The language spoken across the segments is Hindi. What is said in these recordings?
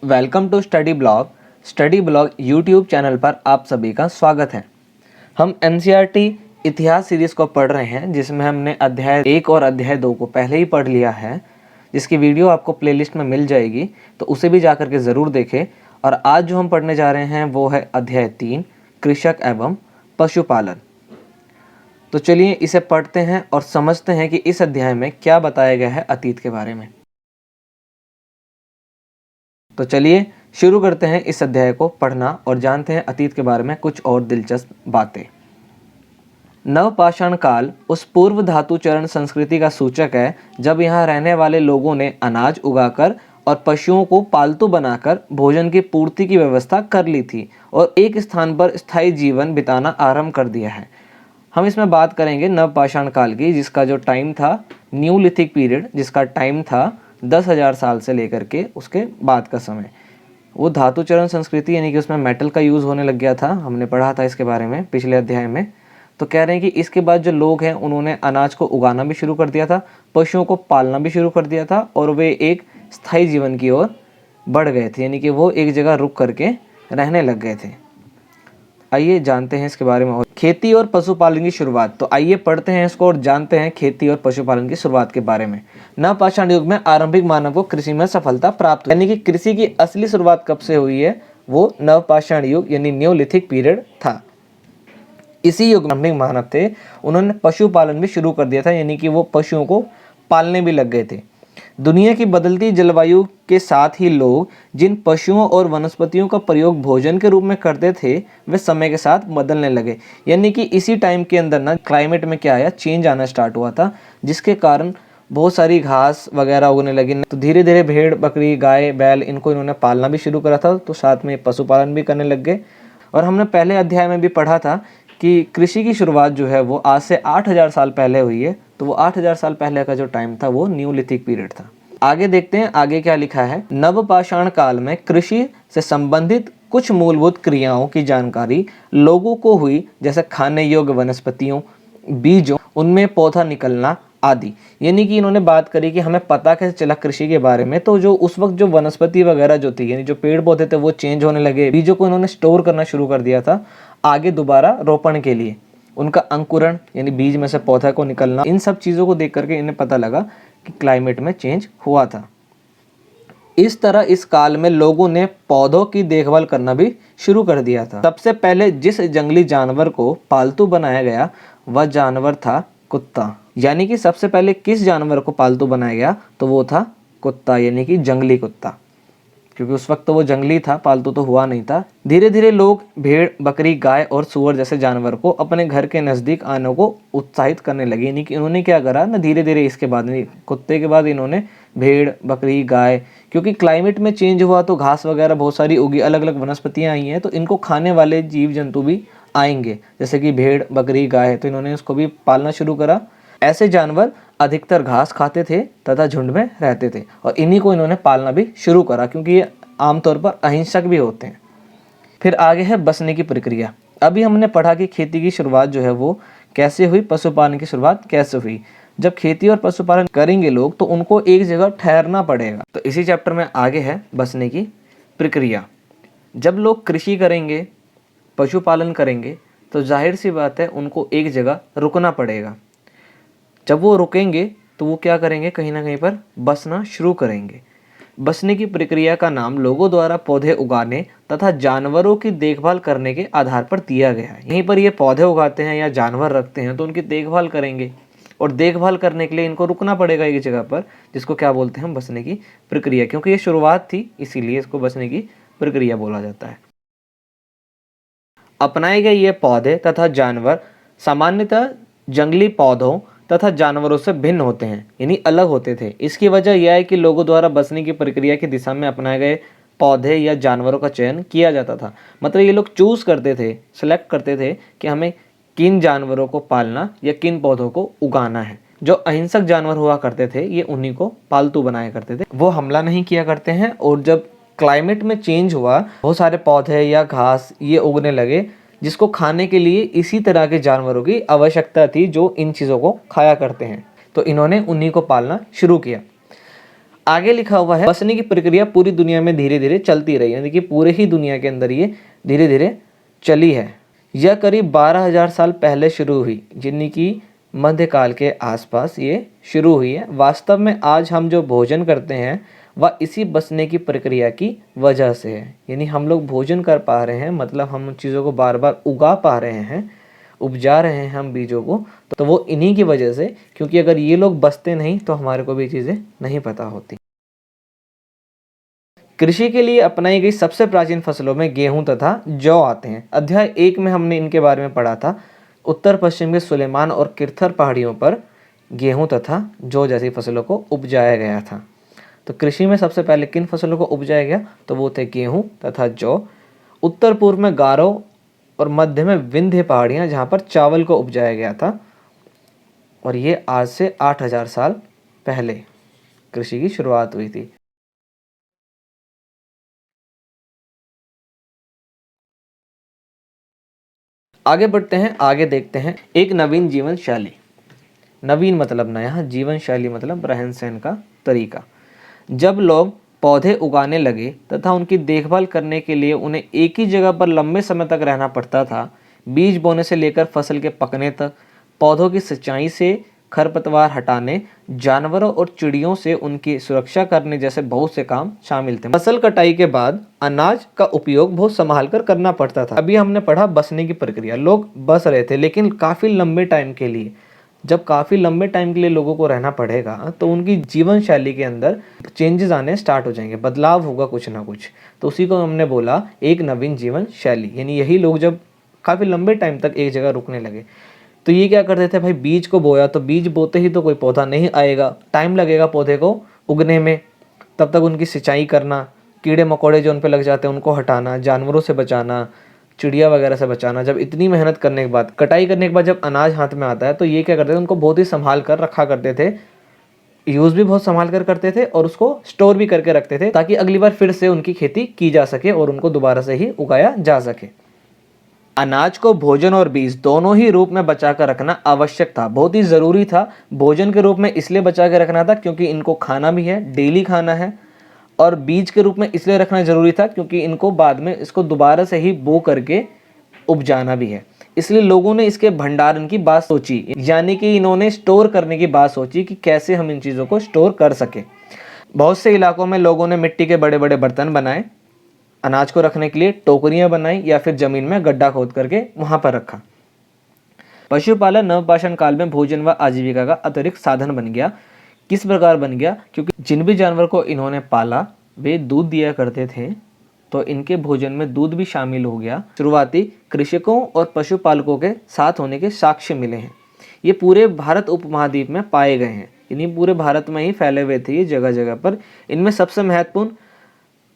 Welcome to Study Blog YouTube channel पर आप सभी का स्वागत है। हम एनसीईआरटी इतिहास सीरीज़ को पढ़ रहे हैं, जिसमें हमने अध्याय 1 और अध्याय 2 को पहले ही पढ़ लिया है, जिसकी वीडियो आपको प्लेलिस्ट में मिल जाएगी, तो उसे भी जा करके ज़रूर देखें। और आज जो हम पढ़ने जा रहे हैं वो है अध्याय 3, कृषक एवं पशुपालन। तो चलिए इसे पढ़ते हैं और समझते हैं कि इस अध्याय में क्या बताया गया है अतीत के बारे में। तो चलिए शुरू करते हैं इस अध्याय को पढ़ना और जानते हैं अतीत के बारे में कुछ और दिलचस्प बातें। नवपाषाण काल उस पूर्व धातु चरण संस्कृति का सूचक है जब यहाँ रहने वाले लोगों ने अनाज उगाकर और पशुओं को पालतू बनाकर भोजन की पूर्ति की व्यवस्था कर ली थी और एक स्थान पर स्थायी जीवन बिताना आरंभ कर दिया है। हम इसमें बात करेंगे नवपाषाण काल की, जिसका जो टाइम था न्यूलिथिक पीरियड, जिसका टाइम था 10,000 साल से लेकर के उसके बाद का समय। वो धातु चरण संस्कृति यानी कि उसमें मेटल का यूज़ होने लग गया था। हमने पढ़ा था इसके बारे में पिछले अध्याय में। तो कह रहे हैं कि इसके बाद जो लोग हैं उन्होंने अनाज को उगाना भी शुरू कर दिया था, पशुओं को पालना भी शुरू कर दिया था और वे एक स्थायी जीवन की ओर बढ़ गए थे, यानी कि वो एक जगह रुक करके रहने लग गए थे। आइए जानते हैं इसके बारे में। और खेती और पशुपालन की शुरुआत, तो आइए पढ़ते हैं इसको और जानते हैं खेती और पशुपालन की शुरुआत के बारे में। नवपाषाण युग में आरंभिक मानव को कृषि में सफलता प्राप्त हुई, यानी कि कृषि की असली शुरुआत कब से हुई है, वो नवपाषाण युग यानी न्यूलिथिक पीरियड था। इसी युग में आरंभिक मानव थे, उन्होंने पशुपालन भी शुरू कर दिया था, यानी कि वो पशुओं को पालने भी लग गए थे। दुनिया की बदलती जलवायु के साथ ही लोग जिन पशुओं और वनस्पतियों का प्रयोग भोजन के रूप में करते थे वे समय के साथ बदलने लगे, यानी कि इसी टाइम के अंदर ना क्लाइमेट में क्या आया, चेंज आना स्टार्ट हुआ था, जिसके कारण बहुत सारी घास वगैरह उगने लगी। तो धीरे धीरे भेड़ बकरी गाय बैल इनको इन्होंने पालना भी शुरू करा था, तो साथ में पशुपालन भी करने लग गए। और हमने पहले अध्याय में भी पढ़ा था कि कृषि की शुरुआत जो है वो आज से 8,000 साल पहले हुई है। तो वो 8,000 साल पहले का जो टाइम था वो न्यूलिथिक पीरियड था। आगे देखते हैं आगे क्या लिखा है। नवपाषाण काल में कृषि से संबंधित कुछ मूलभूत क्रियाओं की जानकारी लोगों को हुई, जैसे खाने योग्य वनस्पतियों, बीजों, उनमें पौधा निकलना आदि। यानी कि इन्होंने बात करी कि हमें पता कैसे चला कृषि के बारे में, तो जो उस वक्त जो वनस्पति वगैरह जो थी, यानी जो पेड़ पौधे थे वो चेंज होने लगे, बीजों को इन्होंने स्टोर करना शुरू कर दिया था आगे दोबारा रोपण के लिए। उनका अंकुरण यानी बीज में से पौधा को निकलना, इन सब चीज़ों को देख करके इन्हें पता लगा कि क्लाइमेट में चेंज हुआ था। इस तरह इस काल में लोगों ने पौधों की देखभाल करना भी शुरू कर दिया था। सबसे पहले जिस जंगली जानवर को पालतू बनाया गया वह जानवर था कुत्ता। यानी कि सबसे पहले किस जानवर को पालतू बनाया गया, तो वो था कुत्ता, यानी कि जंगली कुत्ता, क्योंकि उस वक्त तो वो जंगली था, पालतू तो हुआ नहीं था। धीरे धीरे लोग भेड़ बकरी गाय और सूअर जैसे जानवर को अपने घर के नज़दीक आने को उत्साहित करने लगे। यानी कि इन्होंने क्या करा ना, धीरे धीरे इसके बाद कुत्ते के बाद इन्होंने भेड़ बकरी गाय, क्योंकि क्लाइमेट में चेंज हुआ तो घास वगैरह बहुत सारी उगी, अलग अलग वनस्पतियाँ आई हैं, तो इनको खाने वाले जीव जंतु भी आएंगे, जैसे कि भेड़ बकरी गाय, तो इन्होंने उसको भी पालना शुरू करा। ऐसे जानवर अधिकतर घास खाते थे तथा झुंड में रहते थे और इन्हीं को इन्होंने पालना भी शुरू करा, क्योंकि ये आमतौर पर अहिंसक भी होते हैं। फिर आगे है बसने की प्रक्रिया। अभी हमने पढ़ा कि खेती की शुरुआत जो है वो कैसे हुई, पशुपालन की शुरुआत कैसे हुई। जब खेती और पशुपालन करेंगे लोग तो उनको एक जगह ठहरना पड़ेगा, तो इसी चैप्टर में आगे है बसने की प्रक्रिया। जब लोग कृषि करेंगे पशुपालन करेंगे तो जाहिर सी बात है उनको एक जगह रुकना पड़ेगा। जब वो रुकेंगे तो वो क्या करेंगे, कहीं ना कहीं पर बसना शुरू करेंगे। बसने की प्रक्रिया का नाम लोगों द्वारा पौधे उगाने तथा जानवरों की देखभाल करने के आधार पर दिया गया है। यहीं पर ये पौधे उगाते हैं या जानवर रखते हैं तो उनकी देखभाल करेंगे, और देखभाल करने के लिए इनको रुकना पड़ेगा एक जगह पर, जिसको क्या बोलते हैं हम, बसने की प्रक्रिया। क्योंकि ये शुरुआत थी इसीलिए इसको बसने की प्रक्रिया बोला जाता है। अपनाए गए ये पौधे तथा जानवर सामान्यतः जंगली पौधों तथा जानवरों से भिन्न होते हैं, यानी अलग होते थे। इसकी वजह यह है कि लोगों द्वारा बसने की प्रक्रिया की दिशा में अपनाए गए पौधे या जानवरों का चयन किया जाता था। मतलब ये लोग चूज करते थे, सेलेक्ट करते थे कि हमें किन जानवरों को पालना या किन पौधों को उगाना है। जो अहिंसक जानवर हुआ करते थे ये उन्हीं को पालतू बनाया करते थे, वो हमला नहीं किया करते हैं। और जब क्लाइमेट में चेंज हुआ, बहुत सारे पौधे या घास ये उगने लगे, जिसको खाने के लिए इसी तरह के जानवरों की आवश्यकता थी जो इन चीज़ों को खाया करते हैं, तो इन्होंने उन्हीं को पालना शुरू किया। आगे लिखा हुआ है बसने की प्रक्रिया पूरी दुनिया में धीरे धीरे चलती रही, यानी कि पूरे ही दुनिया के अंदर ये धीरे धीरे चली है। यह करीब 12,000 साल पहले शुरू हुई, यानी कि मध्यकाल के आसपास ये शुरू हुई है। वास्तव में आज हम जो भोजन करते हैं वह इसी बसने की प्रक्रिया की वजह से है। यानी हम लोग भोजन कर पा रहे हैं, मतलब हम उन चीज़ों को बार बार उगा पा रहे हैं, उपजा रहे हैं हम बीजों को, तो वो इन्हीं की वजह से, क्योंकि अगर ये लोग बसते नहीं तो हमारे को भी चीज़ें नहीं पता होती। कृषि के लिए अपनाई गई सबसे प्राचीन फसलों में गेहूं तथा जौ आते हैं। अध्याय 1 में हमने इनके बारे में पढ़ा था। उत्तर पश्चिम के सुलेमान और किरथर पहाड़ियों पर गेहूं तथा जौ जैसी फसलों को उपजाया गया था। तो कृषि में सबसे पहले किन फसलों को उपजाया गया, तो वो थे गेहूं तथा जौ। उत्तर पूर्व में गारो और मध्य में विंध्य पहाड़ियाँ, जहाँ पर चावल को उपजाया गया था। और ये आज से 8,000 साल पहले कृषि की शुरुआत हुई थी। आगे बढ़ते हैं, आगे देखते हैं एक नवीन जीवन शैली। नवीन मतलब नया, जीवन शैली मतलब रहन सहन का तरीका। जब लोग पौधे उगाने लगे तथा उनकी देखभाल करने के लिए उन्हें एक ही जगह पर लंबे समय तक रहना पड़ता था, बीज बोने से लेकर फसल के पकने तक, पौधों की सिंचाई से खरपतवार हटाने, जानवरों और चिड़ियों से उनकी सुरक्षा करने जैसे बहुत से काम शामिल थे। फसल कटाई के बाद अनाज का उपयोग बहुत संभाल कर करना पड़ता था। अभी हमने पढ़ा बसने की प्रक्रिया, लोग बस रहे थे, लेकिन काफ़ी लंबे टाइम के लिए। जब काफ़ी लंबे टाइम के लिए लोगों को रहना पड़ेगा तो उनकी जीवन शैली के अंदर चेंजेस आने स्टार्ट हो जाएंगे, बदलाव होगा कुछ ना कुछ। तो उसी को हमने बोला एक नवीन जीवन शैली। यानी यही लोग जब काफ़ी लंबे टाइम तक एक जगह रुकने लगे तो ये क्या करते थे, भाई बीज को बोया तो बीज बोते ही तो कोई पौधा नहीं आएगा, टाइम लगेगा पौधे को उगने में। तब तक उनकी सिंचाई करना, कीड़े मकोड़े जो उन पर लग जाते हैं उनको हटाना, जानवरों से बचाना, चिड़िया वगैरह से बचाना। जब इतनी मेहनत करने के बाद, कटाई करने के बाद जब अनाज हाथ में आता है तो ये क्या करते थे, उनको बहुत ही संभाल कर रखा करते थे, यूज़ भी बहुत संभाल कर करते थे और उसको स्टोर भी करके रखते थे, ताकि अगली बार फिर से उनकी खेती की जा सके और उनको दोबारा से ही उगाया जा सके। अनाज को भोजन और बीज दोनों ही रूप में बचा कर रखना आवश्यक था, बहुत ही ज़रूरी था। भोजन के रूप में इसलिए बचा कर रखना था क्योंकि इनको खाना भी है, डेली खाना है। और बीज के रूप में इसलिए रखना ज़रूरी था क्योंकि इनको बाद में इसको दोबारा से ही बो करके उपजाना भी है। इसलिए लोगों ने इसके भंडारण की बात सोची, यानी कि इन्होंने स्टोर करने की बात सोची कि कैसे हम इन चीज़ों को स्टोर कर सकें। बहुत से इलाकों में लोगों ने मिट्टी के बड़े बड़े बर्तन बनाए, अनाज को रखने के लिए टोकरियां बनाई या फिर जमीन में गड्ढा खोद करके वहां पर रखा। पशुपालन नवपाषाण काल में भोजन व आजीविका का अतिरिक्त साधन बन गया। किस प्रकार बन गया, क्योंकि जिन भी जानवर को इन्होंने पाला वे दूध दिया करते थे, तो इनके भोजन में दूध भी शामिल हो गया। शुरुआती कृषकों और पशुपालकों के साथ होने के साक्ष्य मिले हैं। ये पूरे भारत उपमहाद्वीप में पाए गए हैं, यानी पूरे भारत में ही फैले हुए थे ये जगह जगह पर। इनमें सबसे महत्वपूर्ण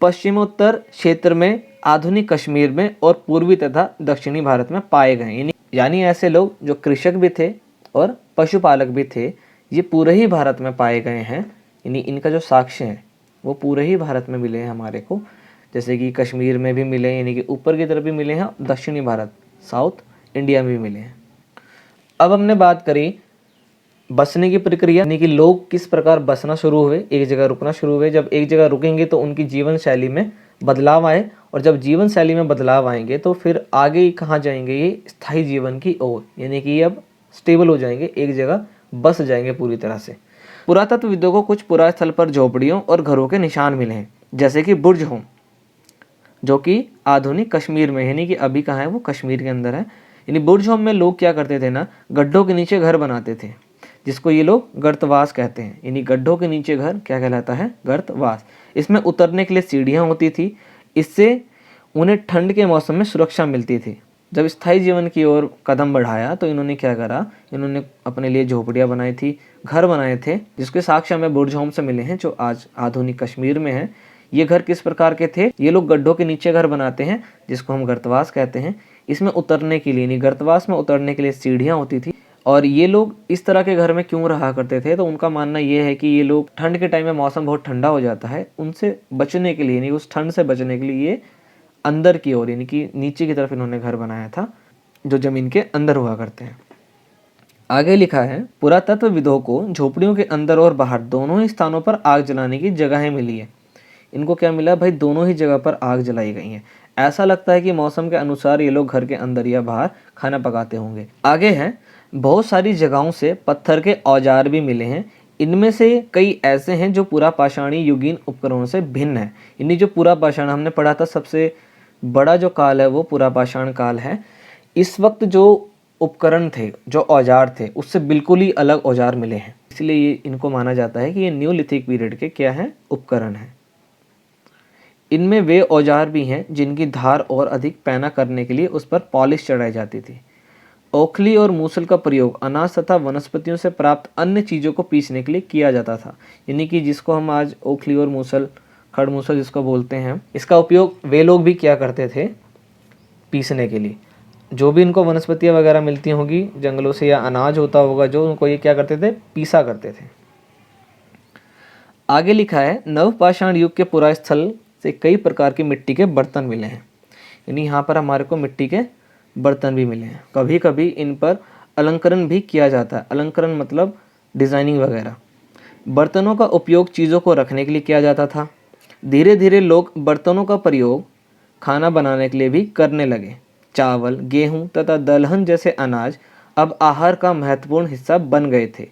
पश्चिमोत्तर क्षेत्र में, आधुनिक कश्मीर में और पूर्वी तथा दक्षिणी भारत में पाए गए। यानी ऐसे लोग जो कृषक भी थे और पशुपालक भी थे, ये पूरे ही भारत में पाए गए हैं। यानी इनका जो साक्ष्य है वो पूरे ही भारत में मिले हैं हमारे को। जैसे कि कश्मीर में भी मिले, यानी कि ऊपर की तरफ भी मिले हैं, दक्षिणी भारत साउथ इंडिया में भी मिले हैं। अब हमने बात करी बसने की प्रक्रिया, यानी कि लोग किस प्रकार बसना शुरू हुए, एक जगह रुकना शुरू हुए। जब एक जगह रुकेंगे तो उनकी जीवन शैली में बदलाव आए, और जब जीवन शैली में बदलाव आएंगे तो फिर आगे कहाँ जाएंगे, ये स्थायी जीवन की ओर, यानी कि अब स्टेबल हो जाएंगे, एक जगह बस जाएंगे पूरी तरह से। पुरातत्वविदों को कुछ पुरास्थल पर झोपड़ियों और घरों के निशान मिले हैं, जैसे कि बुर्ज होम, जो कि आधुनिक कश्मीर में, यानी कि अभी कहाँ है, वो कश्मीर के अंदर है। यानी बुर्ज होम में लोग क्या करते थे ना, गड्ढों के नीचे घर बनाते थे, जिसको ये लोग गर्तवास कहते हैं। यानी गड्ढों के नीचे घर क्या कहलाता है, गर्तवास। इसमें उतरने के लिए सीढ़ियाँ होती थी, इससे उन्हें ठंड के मौसम में सुरक्षा मिलती थी। जब स्थायी जीवन की ओर कदम बढ़ाया तो इन्होंने क्या करा, इन्होंने अपने लिए झोपड़ियाँ बनाई थी, घर बनाए थे, जिसके साक्ष्य हमें बुर्ज होम से मिले हैं, जो आज आधुनिक कश्मीर में है। ये घर किस प्रकार के थे, ये लोग गड्ढों के नीचे घर बनाते हैं, जिसको हम गर्तवास कहते हैं। इसमें उतरने के लिए, यानी गर्तवास में उतरने के लिए सीढ़ियाँ होती थी। और ये लोग इस तरह के घर में क्यों रहा करते थे, तो उनका मानना ये है कि ये लोग ठंड के टाइम में मौसम बहुत ठंडा हो जाता है, उनसे बचने के लिए, यानी उस ठंड से बचने के लिए ये अंदर की ओर, यानी कि नीचे की तरफ इन्होंने घर बनाया था, जो ज़मीन के अंदर हुआ करते हैं। आगे लिखा है, पुरातत्वविदों को झोपड़ियों के अंदर और बाहर दोनों ही स्थानों पर आग जलाने की जगहें मिली है। इनको क्या मिला भाई, दोनों ही जगह पर आग जलाई गई है। ऐसा लगता है कि मौसम के अनुसार ये लोग घर के अंदर या बाहर खाना पकाते होंगे। आगे है, बहुत सारी जगहों से पत्थर के औजार भी मिले हैं। इनमें से कई ऐसे हैं जो पुरापाषाणी युगीन उपकरणों से भिन्न है। यानी जो पुरापाषाण हमने पढ़ा था, सबसे बड़ा जो काल है वो पुरापाषाण काल है। इस वक्त जो उपकरण थे, जो औजार थे, उससे बिल्कुल ही अलग औजार मिले हैं। इसलिए ये इनको माना जाता है कि ये न्यूलिथिक पीरियड के क्या हैं, उपकरण हैं। इनमें वे औजार भी हैं जिनकी धार और अधिक पैना करने के लिए उस पर पॉलिश चढ़ाई जाती थी। ओखली और मूसल का प्रयोग अनाज तथा वनस्पतियों से प्राप्त अन्य चीज़ों को पीसने के लिए किया जाता था। यानी कि जिसको हम आज ओखली और मूसल, खड़ मूसल जिसको बोलते हैं, इसका उपयोग वे लोग भी किया करते थे पीसने के लिए। जो भी इनको वनस्पतियाँ वगैरह मिलती होंगी जंगलों से या अनाज होता होगा जो, उनको ये क्या करते थे, पीसा करते थे। आगे लिखा है, नवपाषाण युग के पुरास्थल से कई प्रकार की मिट्टी के बर्तन मिले हैं। यानी यहाँ पर हमारे को मिट्टी के बर्तन भी मिले हैं। कभी कभी इन पर अलंकरण भी किया जाता है। अलंकरण मतलब डिज़ाइनिंग वगैरह। बर्तनों का उपयोग चीज़ों को रखने के लिए किया जाता था। धीरे धीरे लोग बर्तनों का प्रयोग खाना बनाने के लिए भी करने लगे। चावल, गेहूँ तथा दलहन जैसे अनाज अब आहार का महत्वपूर्ण हिस्सा बन गए थे।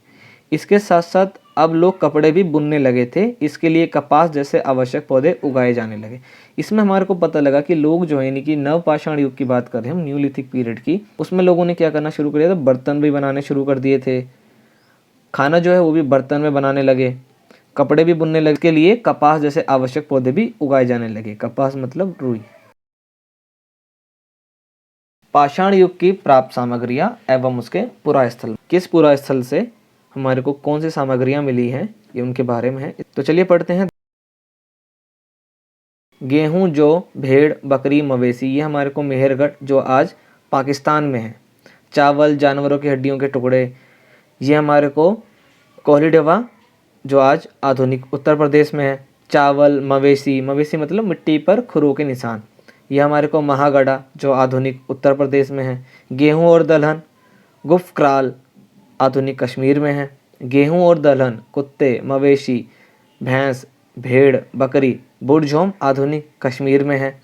इसके साथ साथ अब लोग कपड़े भी बुनने लगे थे। इसके लिए कपास जैसे आवश्यक पौधे उगाए जाने लगे। इसमें हमारे को पता लगा कि लोग जो है, यानी कि नवपाषाण युग की बात कर रहे हैं हम, न्यूलिथिक पीरियड की, उसमें लोगों ने क्या करना शुरू कर दिया था, बर्तन भी बनाने शुरू कर दिए थे। खाना जो है वो भी बर्तन में बनाने लगे, कपड़े भी बुनने लगे। के लिए कपास जैसे आवश्यक पौधे भी उगाए जाने लगे। कपास मतलब रुई। पाषाण युग की प्राप्त सामग्रियां एवं उसके पुरास्थल। किस पुरास्थल से हमारे को कौन सी सामग्रियां मिली हैं, ये उनके बारे में है। तो चलिए पढ़ते हैं। गेहूं, जौ, भेड़, बकरी, मवेशी, ये हमारे को मेहरगढ़ जो आज पाकिस्तान में है। चावल, जानवरों की हड्डियों के टुकड़े, ये हमारे को कोलिडवा जो आज आधुनिक उत्तर प्रदेश में है। चावल, मवेशी, मवेशी मतलब मिट्टी पर खुरों के निशान, ये हमारे को महागढ़ा जो आधुनिक उत्तर प्रदेश में है। गेहूं और दलहन, गुफक्राल आधुनिक कश्मीर में है। गेहूं और दलहन, कुत्ते, मवेशी, भैंस, भेड़, बकरी, बुढ़झोम आधुनिक कश्मीर में है।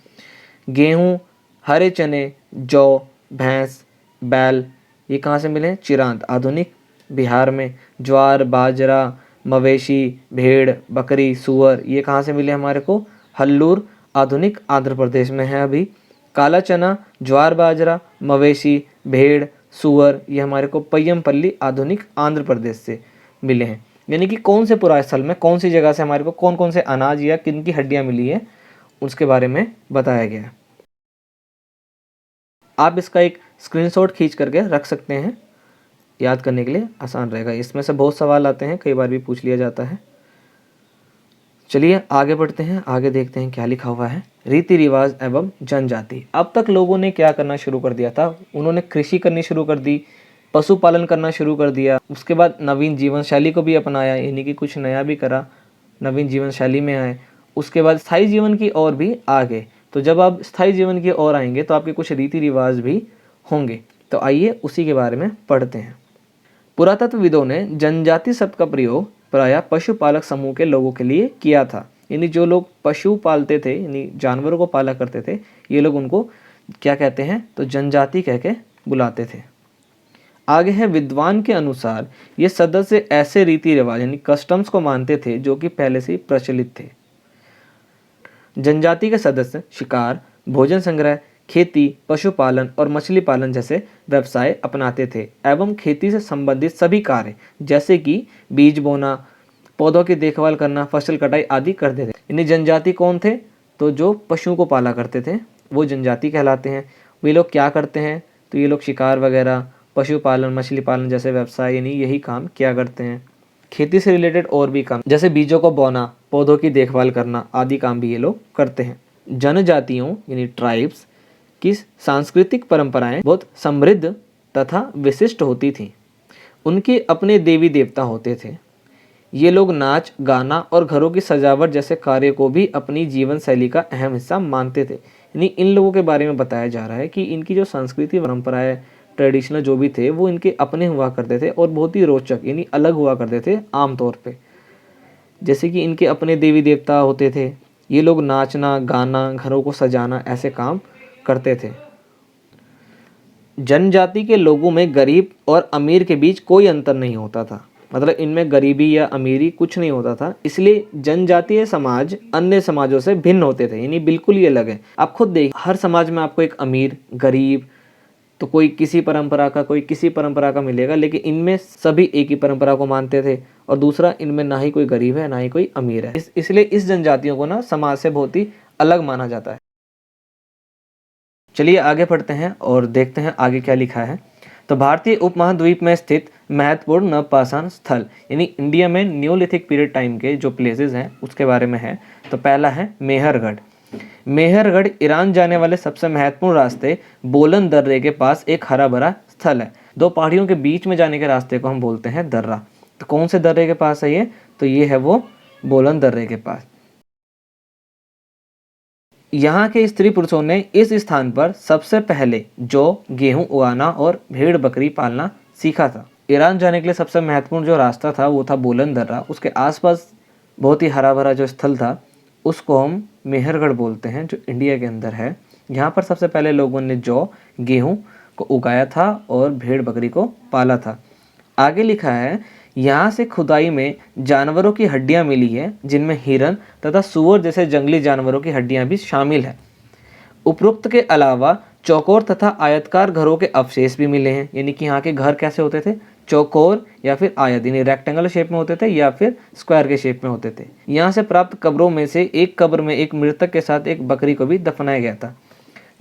गेहूं, हरे चने, जौ, भैंस, बैल, ये कहाँ से मिले, चिरांत आधुनिक बिहार में। ज्वार, बाजरा, मवेशी, भेड़, बकरी, सूअर, ये कहाँ से मिले हमारे को, हल्लूर आधुनिक आंध्र प्रदेश में है अभी। काला चना, ज्वार, बाजरा, मवेशी, भेड़, सूअर, ये हमारे को पय्यमपल्ली आधुनिक आंध्र प्रदेश से मिले हैं। यानी कि कौन से पुरास्थल में कौन सी जगह से हमारे को कौन कौन से अनाज या किन की हड्डियाँ मिली है, उसके बारे में बताया गया है। आप इसका एक स्क्रीनशॉट खींच करके रख सकते हैं, याद करने के लिए आसान रहेगा। इसमें से बहुत सवाल आते हैं, कई बार भी पूछ लिया जाता है। चलिए आगे बढ़ते हैं, आगे देखते हैं क्या लिखा हुआ है। रीति रिवाज एवं जनजाति। अब तक लोगों ने क्या करना शुरू कर दिया था, उन्होंने कृषि करनी शुरू कर दी, पशुपालन करना शुरू कर दिया। उसके बाद नवीन जीवन शैली को भी अपनाया, यानी कि कुछ नया भी करा, नवीन जीवन शैली में आए। उसके बाद स्थायी जीवन की ओर भी आ गए। तो जब आप स्थायी जीवन की ओर आएंगे तो आपके कुछ रीति रिवाज भी होंगे। तो आइए उसी के बारे में पढ़ते हैं। पुरातत्वविदों ने जनजाति शब्द का प्रयोग प्रायः पशुपालक समूह के लोगों के लिए किया था। यानी जो लोग पशु पालते थे, यानी जानवरों को पाला करते थे, ये लोग उनको क्या कहते हैं, तो जनजाति कह के बुलाते थे। आगे है, विद्वान के अनुसार ये सदस्य ऐसे रीति रिवाज यानी कस्टम्स को मानते थे जो कि पहले से ही प्रचलित थे। जनजाति के सदस्य शिकार, भोजन संग्रह, खेती, पशुपालन और मछली पालन जैसे व्यवसाय अपनाते थे एवं खेती से संबंधित सभी कार्य जैसे कि बीज बोना, पौधों की देखभाल करना, फसल कटाई आदि करते थे। इन्हीं जनजाति कौन थे, तो जो पशुओं को पाला करते थे वो जनजाति कहलाते हैं। वे लोग क्या करते हैं, तो ये लोग शिकार वगैरह, पशुपालन, मछली पालन जैसे व्यवसाय यानी यही काम किया करते हैं। खेती से रिलेटेड और भी काम जैसे बीजों को बोना, पौधों की देखभाल करना आदि काम भी ये लोग करते हैं। जनजातियों यानी ट्राइब्स की सांस्कृतिक परंपराएं बहुत समृद्ध तथा विशिष्ट होती थीं। उनके अपने देवी देवता होते थे। ये लोग नाच, गाना और घरों की सजावट जैसे कार्य को भी अपनी जीवन शैली का अहम हिस्सा मानते थे। यानी इन लोगों के बारे में बताया जा रहा है कि इनकी जो संस्कृति परंपरा है, ट्रेडिशनल जो भी थे वो इनके अपने हुआ करते थे और बहुत ही रोचक यानी अलग हुआ करते थे आम तौर पे। जैसे कि इनके अपने देवी देवता होते थे, ये लोग नाचना गाना घरों को सजाना ऐसे काम करते थे। जनजाति के लोगों में गरीब और अमीर के बीच कोई अंतर नहीं होता था, मतलब इनमें गरीबी या अमीरी कुछ नहीं होता था। इसलिए जनजातीय समाज अन्य समाजों से भिन्न होते थे, यानी बिल्कुल ही अलग है। आप खुद देखिए, हर समाज में आपको एक अमीर गरीब तो कोई किसी परंपरा का कोई किसी परंपरा का मिलेगा, लेकिन इनमें सभी एक ही परंपरा को मानते थे। और दूसरा, इनमें ना ही कोई गरीब है ना ही कोई अमीर है। इसलिए इस जनजातियों को ना समाज से बहुत ही अलग माना जाता है। चलिए आगे पढ़ते हैं और देखते हैं आगे क्या लिखा है। तो भारतीय उपमहाद्वीप में स्थित महत्वपूर्ण नवपाषाण स्थल, यानी इंडिया में न्यूलिथिक पीरियड टाइम के जो प्लेसेस हैं उसके बारे में है। तो पहला है मेहरगढ़। मेहरगढ़ ईरान जाने वाले सबसे महत्वपूर्ण रास्ते बोलन दर्रे के पास एक हरा भरा स्थल है। दो पहाड़ियों के बीच में जाने के रास्ते को हम बोलते हैं दर्रा। तो कौन से दर्रे के पास है ये? तो ये है वो बोलन दर्रे के पास। यहाँ के स्त्री पुरुषों ने इस स्थान पर सबसे पहले जौ, गेहूं उगाना और भेड़ बकरी पालना सीखा था। ईरान जाने के लिए सबसे महत्वपूर्ण जो रास्ता था वो था बोलन दर्रा। उसके आसपास बहुत ही हरा भरा जो स्थल था उसको हम मेहरगढ़ बोलते हैं, जो इंडिया के अंदर है। यहाँ पर सबसे पहले लोगों ने जौ, गेहूं को उगाया था और भेड़ बकरी को पाला था। आगे लिखा है, यहाँ से खुदाई में जानवरों की हड्डियाँ मिली है, जिनमें हिरन तथा सूअर जैसे जंगली जानवरों की हड्डियाँ भी शामिल है। उपरोक्त के अलावा चौकोर तथा आयतकार घरों के अवशेष भी मिले हैं, यानी कि यहाँ के घर कैसे होते थे? चौकोर या फिर आयत, यानी रेक्टेंगल शेप में होते थे या फिर स्क्वायर के शेप में होते थे। यहाँ से प्राप्त कब्रों में से एक कब्र में एक मृतक के साथ एक बकरी को भी दफनाया गया था।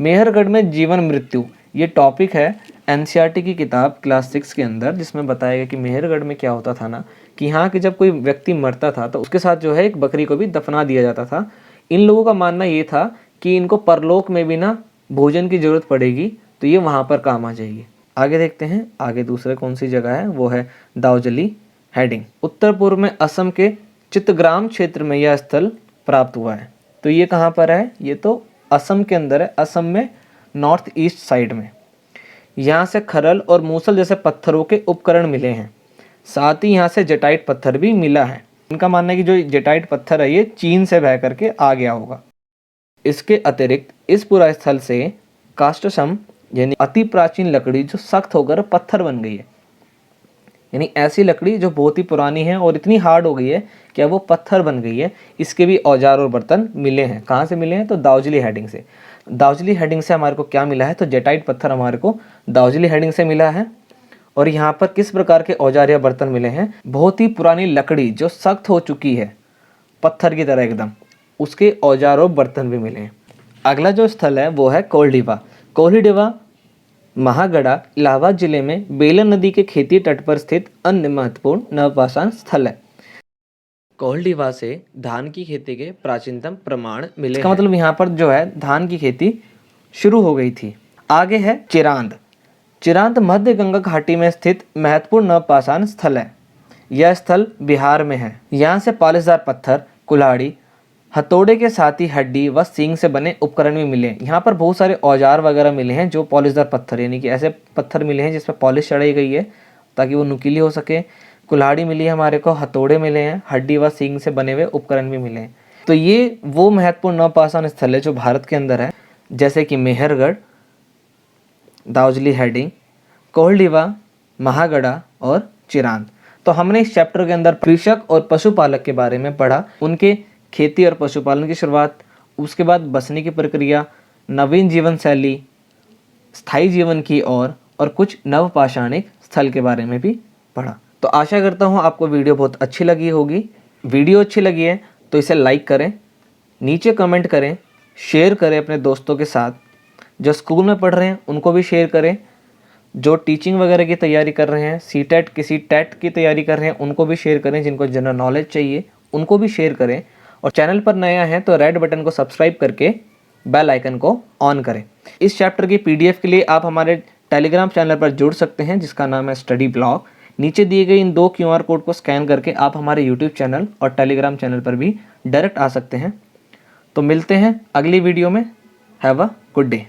मेहरगढ़ में जीवन मृत्यु ये टॉपिक है एनसीईआरटी की किताब क्लास 6 के अंदर, जिसमें बताया गया कि मेहरगढ़ में क्या होता था ना, कि यहाँ के जब कोई व्यक्ति मरता था तो उसके साथ जो है एक बकरी को भी दफना दिया जाता था। इन लोगों का मानना ये था कि इनको परलोक में भी ना भोजन की जरूरत पड़ेगी, तो ये वहाँ पर काम आ जाएगी। आगे देखते हैं, आगे दूसरे कौन सी जगह है, वो है दार्जिलिंग हेडिंग। उत्तर पूर्व में असम के चित्तग्राम क्षेत्र में यह स्थल प्राप्त हुआ है। तो ये कहाँ पर है? ये तो असम के अंदर है, असम में नॉर्थ ईस्ट साइड में। यहाँ से खरल और मूसल जैसे पत्थरों के उपकरण मिले हैं, साथ ही यहाँ से जटाइट पत्थर भी मिला है। इनका मानना है कि जो जटाइट पत्थर है ये चीन से बह करके आ गया होगा। इसके अतिरिक्त इस पूरा स्थल से काष्ठसम यानी अति प्राचीन लकड़ी जो सख्त होकर पत्थर बन गई है, यानी ऐसी लकड़ी जो बहुत ही पुरानी है और इतनी हार्ड हो गई है कि अब वो पत्थर बन गई है, इसके भी औजार और बर्तन मिले हैं। कहाँ से मिले हैं? तो दार्जिलिंग हेडिंग से। दार्जिलिंग हेडिंग से हमारे को क्या मिला है? तो जेटाइट पत्थर हमारे को दार्जिलिंग हेडिंग से मिला है। और यहाँ पर किस प्रकार के औजार या बर्तन मिले हैं? बहुत ही पुरानी लकड़ी जो सख्त हो चुकी है पत्थर की तरह एकदम, उसके औजार और बर्तन भी मिले हैं। अगला जो स्थल है वो है कोल्डिवा। कोल्डिवा महागढ़ा इलाहाबाद जिले में बेलन नदी के खेती तट पर स्थित अन्य महत्वपूर्ण नवपाषाण स्थल है। कोल्डिवा से धान की खेती के प्राचीनतम प्रमाण मिले। इसका मतलब यहाँ पर जो है धान की खेती शुरू हो गई थी। आगे है चिरांद। चिरांद मध्य गंगा घाटी में स्थित महत्वपूर्ण नवपाषाण स्थल है। यह स्थल बिहार में है। यहाँ से पॉलिशदार पत्थर, कुल्हाड़ी, हथौड़े के साथ ही हड्डी व सींग से बने उपकरण भी मिले। यहाँ पर बहुत सारे औजार वगैरह मिले हैं जो पॉलिशदार पत्थर, यानी कि ऐसे पत्थर मिले हैं जिसपे पॉलिश चढ़ाई गई है ताकि वो नुकीली हो सके। कुल्हाड़ी मिली है हमारे को, हथौड़े मिले हैं, हड्डी व सींग से बने हुए उपकरण भी मिले हैं। तो ये वो महत्वपूर्ण नवपाषाण स्थल है जो भारत के अंदर है, जैसे कि मेहरगढ़, दार्जिलिंग हेडिंग, कोल्डिवा, महागढ़ा और चिरांद। तो हमने इस चैप्टर के अंदर कृषक और पशुपालक के बारे में पढ़ा, उनके खेती और पशुपालन की शुरुआत, उसके बाद बसने की प्रक्रिया, नवीन जीवन शैली, स्थायी जीवन की और कुछ नवपाषाणिक स्थल के बारे में भी पढ़ा। तो आशा करता हूँ आपको वीडियो बहुत अच्छी लगी होगी। वीडियो अच्छी लगी है तो इसे लाइक करें, नीचे कमेंट करें, शेयर करें अपने दोस्तों के साथ। जो स्कूल में पढ़ रहे हैं उनको भी शेयर करें, जो टीचिंग वगैरह की तैयारी कर रहे हैं, सीटेट किसी टेट की तैयारी कर रहे हैं उनको भी शेयर करें, जिनको जनरल नॉलेज चाहिए उनको भी शेयर करें। और चैनल पर नया है तो रेड बटन को सब्सक्राइब करके बेल आइकन को ऑन करें। इस चैप्टर की पीडीएफ के लिए आप हमारे टेलीग्राम चैनल पर जुड़ सकते हैं जिसका नाम है स्टडी ब्लॉग। नीचे दिए गए इन 2 QR कोड को स्कैन करके आप हमारे यूट्यूब चैनल और टेलीग्राम चैनल पर भी डायरेक्ट आ सकते हैं। तो मिलते हैं अगली वीडियो में। Have a good day.